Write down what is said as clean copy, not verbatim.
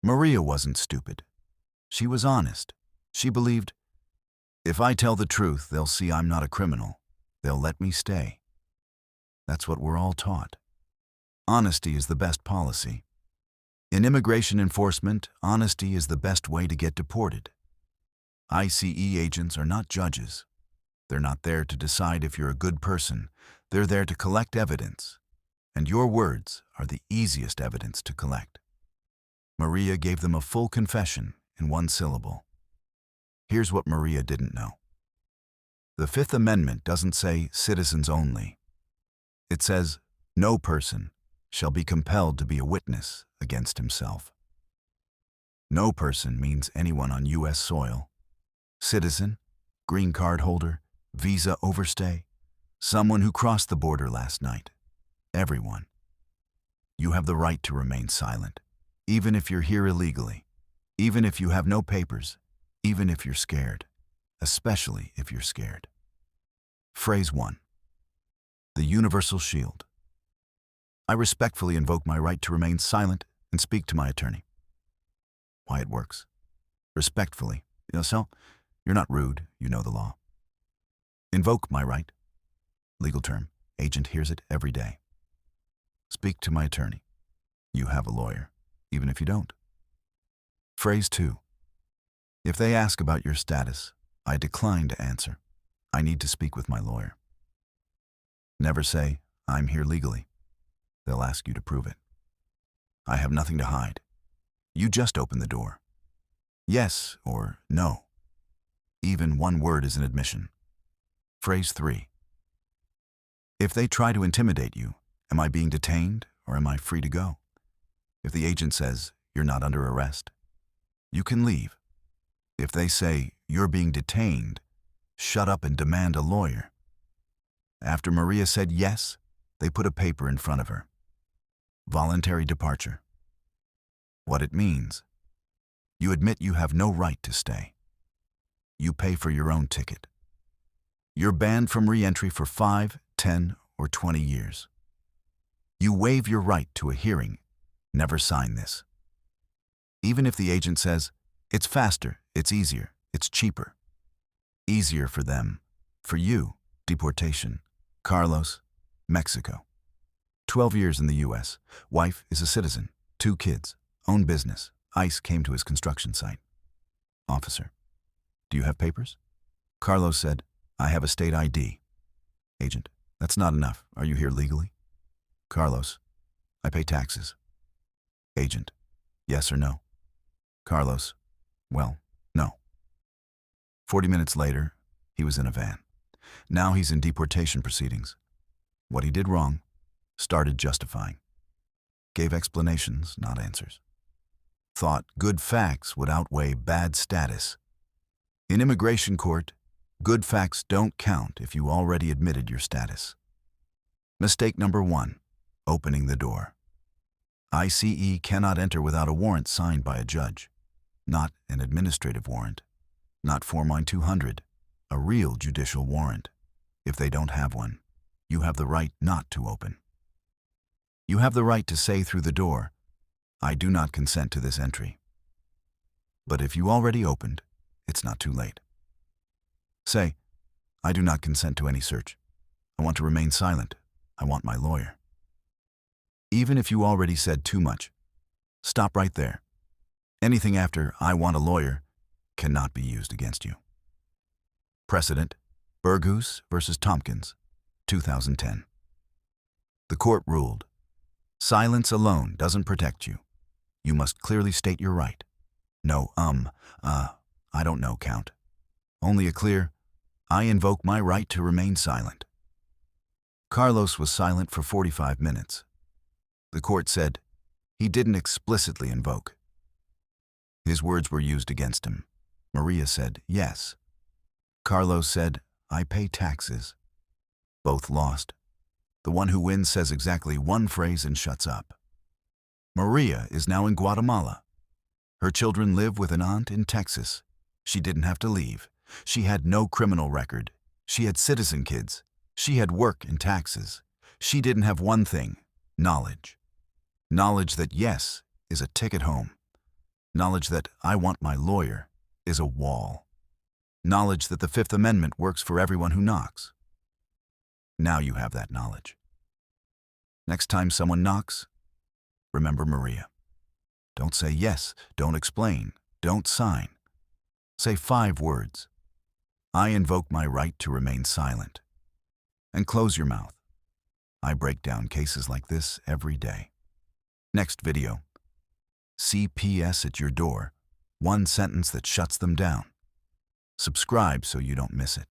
Maria wasn't stupid. She was honest. She believed, if I tell the truth, they'll see I'm not a criminal. They'll let me stay. That's what we're all taught. Honesty is the best policy. In immigration enforcement, honesty is the best way to get deported. ICE agents are not judges. They're not there to decide if you're a good person. They're there to collect evidence. And your words are the easiest evidence to collect. Maria gave them a full confession in one syllable. Here's what Maria didn't know. The Fifth Amendment doesn't say citizens only. It says no person shall be compelled to be a witness against himself. No person means anyone on U.S. soil. Citizen, green card holder, visa overstay, someone who crossed the border last night. Everyone. You have the right to remain silent, even if you're here illegally, even if you have no papers, even if you're scared, especially if you're scared. Phrase 1. The Universal Shield. I respectfully invoke my right to remain silent and speak to my attorney. Why it works. Respectfully. So, you're not rude, you know the law. Invoke my right. Legal term. Agent hears it every day. Speak to my attorney. You have a lawyer, even if you don't. Phrase 2. If they ask about your status, I decline to answer. I need to speak with my lawyer. Never say, I'm here legally. They'll ask you to prove it. I have nothing to hide. You just open the door. Yes or no. Even one word is an admission. Phrase 3. If they try to intimidate you, am I being detained or am I free to go? If the agent says you're not under arrest, you can leave. If they say you're being detained, shut up and demand a lawyer. After Maria said yes, they put a paper in front of her. Voluntary departure. What it means. You admit you have no right to stay. You pay for your own ticket. You're banned from re-entry for 5, 10, or 20 years. You waive your right to a hearing. Never sign this. Even if the agent says, it's faster, it's easier, it's cheaper. Easier for them. For you, deportation. Carlos, Mexico. 12 years in the U.S. Wife is a citizen. 2 kids. Own business. ICE came to his construction site. Officer. Do you have papers? Carlos said, I have a state ID. Agent. That's not enough. Are you here legally? Carlos. I pay taxes. Agent. Yes or no? Carlos. Well, no. 40 minutes later, he was in a van. Now he's in deportation proceedings. What he did wrong, started justifying. Gave explanations, not answers. Thought good facts would outweigh bad status. In immigration court, good facts don't count if you already admitted your status. Mistake number 1, opening the door. ICE cannot enter without a warrant signed by a judge. Not an administrative warrant. Not Form I-200, a real judicial warrant. If they don't have one, you have the right not to open. You have the right to say through the door, I do not consent to this entry. But if you already opened, it's not too late. Say, I do not consent to any search. I want to remain silent. I want my lawyer. Even if you already said too much, stop right there. Anything after I want a lawyer cannot be used against you. Precedent, Burgos versus Tompkins, 2010. The court ruled, silence alone doesn't protect you. You must clearly state your right. No, I don't know count. Only a clear, I invoke my right to remain silent. Carlos was silent for 45 minutes. The court said he didn't explicitly invoke. His words were used against him. Maria said yes. Carlos said, I pay taxes. Both lost. The one who wins says exactly one phrase and shuts up. Maria is now in Guatemala. Her children live with an aunt in Texas. She didn't have to leave. She had no criminal record. She had citizen kids. She had work and taxes. She didn't have one thing, knowledge. Knowledge that yes is a ticket home. Knowledge that I want my lawyer is a wall. Knowledge that the Fifth Amendment works for everyone who knocks. Now you have that knowledge. Next time someone knocks, remember Maria. Don't say yes, don't explain, don't sign. Say 5 words. I invoke my right to remain silent. And close your mouth. I break down cases like this every day. Next video. CPS at your door. One sentence that shuts them down. Subscribe so you don't miss it.